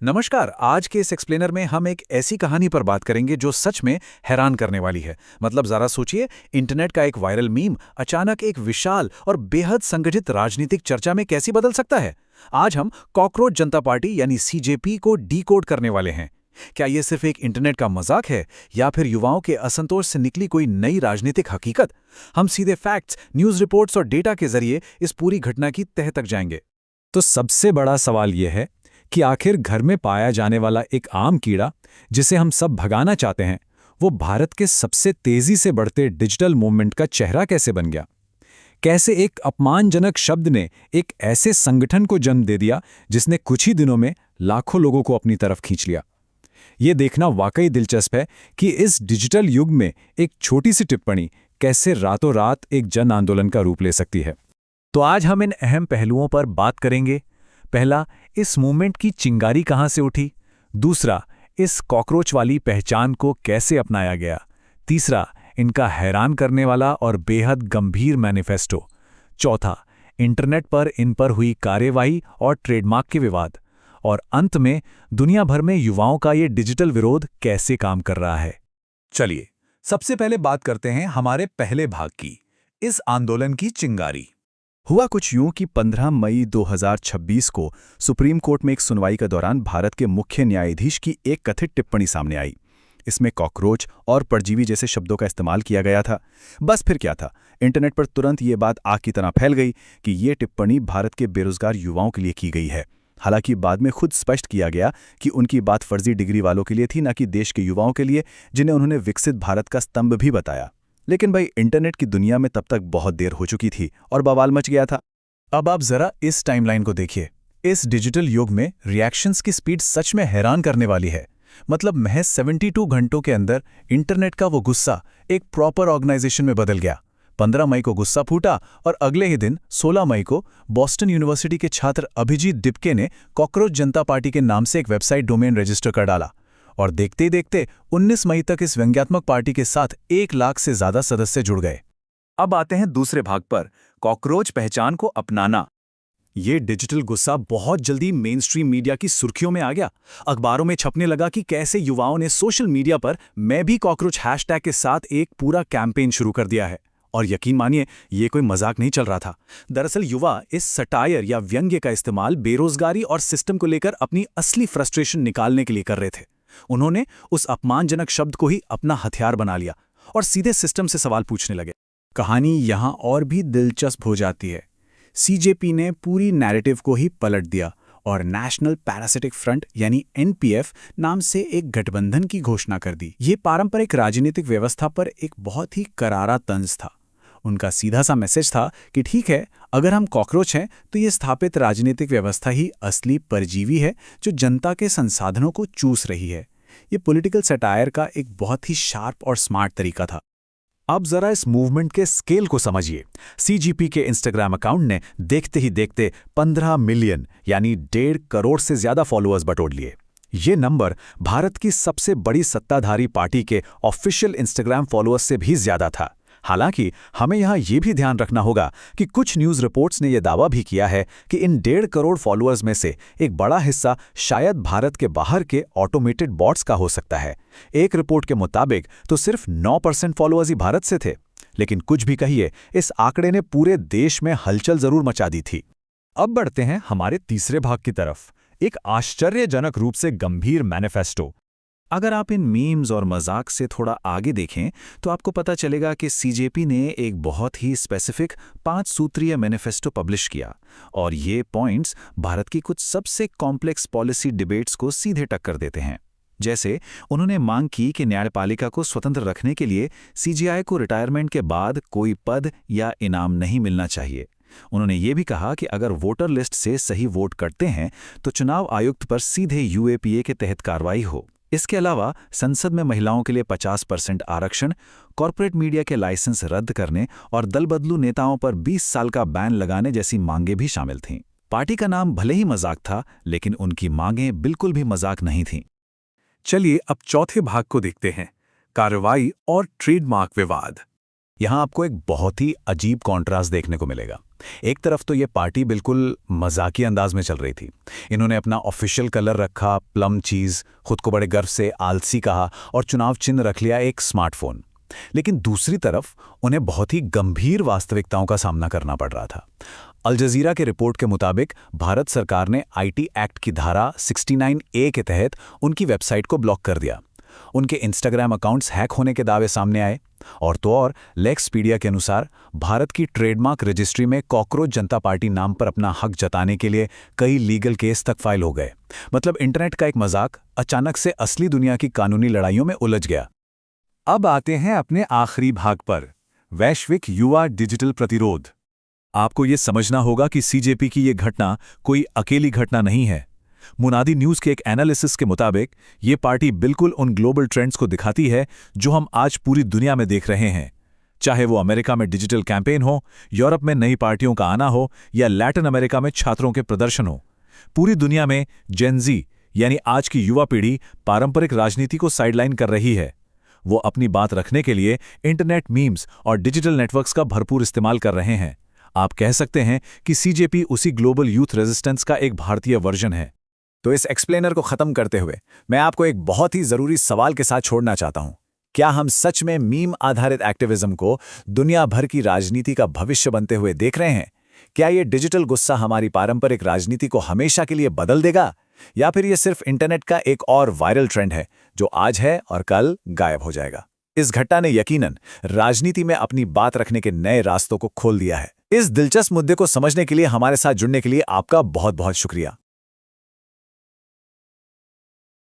नमस्कार। आज के इस एक्सप्लेनर में हम एक ऐसी कहानी पर बात करेंगे जो सच में हैरान करने वाली है। मतलब जरा सोचिए, इंटरनेट का एक वायरल मीम अचानक एक विशाल और बेहद संगठित राजनीतिक चर्चा में कैसे बदल सकता है। आज हम कॉकरोच जनता पार्टी यानी सीजेपी को डीकोड करने वाले हैं। क्या ये सिर्फ एक इंटरनेट का मजाक है या फिर युवाओं के असंतोष से निकली कोई नई राजनीतिक हकीकत? हम सीधे फैक्ट्स, न्यूज रिपोर्ट्स और डेटा के जरिए इस पूरी घटना की तह तक जाएंगे। तो सबसे बड़ा सवाल यह है कि आखिर घर में पाया जाने वाला एक आम कीड़ा जिसे हम सब भगाना चाहते हैं, वो भारत के सबसे तेजी से बढ़ते डिजिटल मूवमेंट का चेहरा कैसे बन गया? कैसे एक अपमानजनक शब्द ने एक ऐसे संगठन को जन्म दे दिया जिसने कुछ ही दिनों में लाखों लोगों को अपनी तरफ खींच लिया? ये देखना वाकई दिलचस्प है कि इस डिजिटल युग में एक छोटी सी टिप्पणी कैसे रातों रात एक जन आंदोलन का रूप ले सकती है। तो आज हम इन अहम पहलुओं पर बात करेंगे। पहला, इस मूवमेंट की चिंगारी कहां से उठी। दूसरा, इस कॉकरोच वाली पहचान को कैसे अपनाया गया। तीसरा, इनका हैरान करने वाला और बेहद गंभीर मैनिफेस्टो। चौथा, इंटरनेट पर इन पर हुई कार्यवाही और ट्रेडमार्क के विवाद। और अंत में, दुनिया भर में युवाओं का ये डिजिटल विरोध कैसे काम कर रहा है। चलिए, सबसे पहले बात करते हैं हमारे पहले भाग की, इस आंदोलन की चिंगारी। हुआ कुछ यूं कि 15 मई 2026 को सुप्रीम कोर्ट में एक सुनवाई के दौरान भारत के मुख्य न्यायाधीश की एक कथित टिप्पणी सामने आई। इसमें कॉकरोच और परजीवी जैसे शब्दों का इस्तेमाल किया गया था। बस फिर क्या था, इंटरनेट पर तुरंत ये बात आग की तरह फैल गई कि ये टिप्पणी भारत के बेरोजगार युवाओं के लिए की गई है। हालांकि बाद में खुद स्पष्ट किया गया कि उनकी बात फर्जी डिग्री वालों के लिए थी, न कि देश के युवाओं के लिए, जिन्हें उन्होंने विकसित भारत का स्तंभ भी बताया। लेकिन भाई, इंटरनेट की दुनिया में तब तक बहुत देर हो चुकी थी और बवाल मच गया था। अब आप जरा इस टाइमलाइन को देखिए। इस डिजिटल युग में रिएक्शंस की स्पीड सच में हैरान करने वाली है। मतलब महज 72 घंटों के अंदर इंटरनेट का वो गुस्सा एक प्रॉपर ऑर्गेनाइजेशन में बदल गया। 15 मई को गुस्सा फूटा और अगले ही दिन 16 मई को बॉस्टन यूनिवर्सिटी के छात्र अभिजीत डिपके ने कॉकरोच जनता पार्टी के नाम से एक वेबसाइट डोमेन रजिस्टर कर डाला। और देखते ही देखते 19 मई तक इस व्यंग्यात्मक पार्टी के साथ 1 लाख से ज्यादा सदस्य जुड़ गए। अब आते हैं दूसरे भाग पर, कॉकरोच पहचान को अपनाना। ये डिजिटल गुस्सा बहुत जल्दी मेन स्ट्रीम मीडिया की सुर्खियों में आ गया। अखबारों में छपने लगा कि कैसे युवाओं ने सोशल मीडिया पर मैं भी कॉकरोच हैशटैग के साथ एक पूरा कैंपेन शुरू कर दिया है। और यकीन मानिए, ये कोई मजाक नहीं चल रहा था। दरअसल युवा इस सटायर या व्यंग्य का इस्तेमाल बेरोजगारी और सिस्टम को लेकर अपनी असली फ्रस्ट्रेशन निकालने के लिए कर रहे थे। उन्होंने उस अपमानजनक शब्द को ही अपना हथियार बना लिया और सीधे सिस्टम से सवाल पूछने लगे। कहानी यहां और भी दिलचस्प हो जाती है। सीजेपी ने पूरी नैरेटिव को ही पलट दिया और नेशनल पैरासिटिक फ्रंट यानी एनपीएफ नाम से एक गठबंधन की घोषणा कर दी। ये पारंपरिक राजनीतिक व्यवस्था पर एक बहुत ही करारा तंज था। उनका सीधा सा मैसेज था कि ठीक है, अगर हम कॉकरोच हैं तो ये स्थापित राजनीतिक व्यवस्था ही असली परजीवी है जो जनता के संसाधनों को चूस रही है। ये पॉलिटिकल सटायर का एक बहुत ही शार्प और स्मार्ट तरीका था। अब जरा इस मूवमेंट के स्केल को समझिए। सीजीपी के इंस्टाग्राम अकाउंट ने देखते ही देखते 15 मिलियन यानी 1.5 करोड़ से ज्यादा फॉलोअर्स बटोर लिए। ये नंबर भारत की सबसे बड़ी सत्ताधारी पार्टी के ऑफिशियल इंस्टाग्राम फॉलोअर्स से भी ज्यादा था। हालांकि हमें यहां यह भी ध्यान रखना होगा कि कुछ न्यूज रिपोर्ट्स ने यह दावा भी किया है कि इन 1.5 करोड़ फॉलोअर्स में से एक बड़ा हिस्सा शायद भारत के बाहर के ऑटोमेटेड बॉट्स का हो सकता है। एक रिपोर्ट के मुताबिक तो सिर्फ 9% फॉलोअर्स ही भारत से थे। लेकिन कुछ भी कहिए, इस आंकड़े ने पूरे देश में हलचल जरूर मचा दी थी। अब बढ़ते हैं हमारे तीसरे भाग की तरफ, एक आश्चर्यजनक रूप से गंभीर मैनिफेस्टो। अगर आप इन मीम्स और मजाक से थोड़ा आगे देखें तो आपको पता चलेगा कि सीजेपी ने एक बहुत ही स्पेसिफिक 5 सूत्रीय मैनिफेस्टो पब्लिश किया। और ये पॉइंट्स भारत की कुछ सबसे कॉम्प्लेक्स पॉलिसी डिबेट्स को सीधे टक्कर देते हैं। जैसे उन्होंने मांग की कि न्यायपालिका को स्वतंत्र रखने के लिए सीजीआई को रिटायरमेंट के बाद कोई पद या इनाम नहीं मिलना चाहिए। उन्होंने ये भी कहा कि अगर वोटर लिस्ट से सही वोट करते हैं तो चुनाव आयुक्त पर सीधे यूएपीए के तहत कार्रवाई हो। इसके अलावा संसद में महिलाओं के लिए 50% आरक्षण, कॉर्पोरेट मीडिया के लाइसेंस रद्द करने और दल बदलू नेताओं पर 20 साल का बैन लगाने जैसी मांगें भी शामिल थीं। पार्टी का नाम भले ही मजाक था, लेकिन उनकी मांगें बिल्कुल भी मजाक नहीं थीं। चलिए अब चौथे भाग को देखते हैं, कार्रवाई और ट्रेडमार्क विवाद। यहाँ आपको एक बहुत ही अजीब कॉन्ट्रास्ट देखने को मिलेगा। एक तरफ तो ये पार्टी बिल्कुल मजाकी अंदाज में चल रही थी। इन्होंने अपना ऑफिशियल कलर रखा प्लम चीज़, खुद को बड़े गर्व से आलसी कहा और चुनाव चिन्ह रख लिया एक स्मार्टफोन। लेकिन दूसरी तरफ उन्हें बहुत ही गंभीर वास्तविकताओं का सामना करना पड़ रहा था। अल जजीरा के रिपोर्ट के मुताबिक भारत सरकार ने आईटी एक्ट की धारा 69A के तहत उनकी वेबसाइट को ब्लॉक कर दिया। उनके इंस्टाग्राम अकाउंट्स हैक होने के दावे सामने आए। और तो और लेक्सपीडिया के अनुसार भारत की ट्रेडमार्क रजिस्ट्री में कॉकरोच जनता पार्टी नाम पर अपना हक जताने के लिए कई लीगल केस तक फाइल हो गए। मतलब इंटरनेट का एक मजाक अचानक से असली दुनिया की कानूनी लड़ाइयों में उलझ गया। अब आते हैं अपने आखिरी भाग पर, वैश्विक युवा डिजिटल प्रतिरोध। आपको ये समझना होगा कि सीजेपी की ये घटना कोई अकेली घटना नहीं है। मुनादी न्यूज़ के एक एनालिसिस के मुताबिक ये पार्टी बिल्कुल उन ग्लोबल ट्रेंड्स को दिखाती है जो हम आज पूरी दुनिया में देख रहे हैं। चाहे वो अमेरिका में डिजिटल कैंपेन हो, यूरोप में नई पार्टियों का आना हो या लैटिन अमेरिका में छात्रों के प्रदर्शन हो, पूरी दुनिया में जेन ज़ी यानी आज की युवा पीढ़ी पारंपरिक राजनीति को साइडलाइन कर रही है। वो अपनी बात रखने के लिए इंटरनेट मीम्स और डिजिटल नेटवर्क्स का भरपूर इस्तेमाल कर रहे हैं। आप कह सकते हैं कि सीजेपी उसी ग्लोबल यूथ रेजिस्टेंस का एक भारतीय वर्जन है। तो इस एक्सप्लेनर को खत्म करते हुए मैं आपको एक बहुत ही जरूरी सवाल के साथ छोड़ना चाहता हूं। क्या हम सच में मीम आधारित एक्टिविज्म को दुनिया भर की राजनीति का भविष्य बनते हुए देख रहे हैं? क्या ये डिजिटल गुस्सा हमारी पारंपरिक राजनीति को हमेशा के लिए बदल देगा, या फिर ये सिर्फ इंटरनेट का एक और वायरल ट्रेंड है जो आज है और कल गायब हो जाएगा? इस घटना ने यकीनन राजनीति में अपनी बात रखने के नए रास्तों को खोल दिया है। इस दिलचस्प मुद्दे को समझने के लिए हमारे साथ जुड़ने के लिए आपका बहुत बहुत शुक्रिया।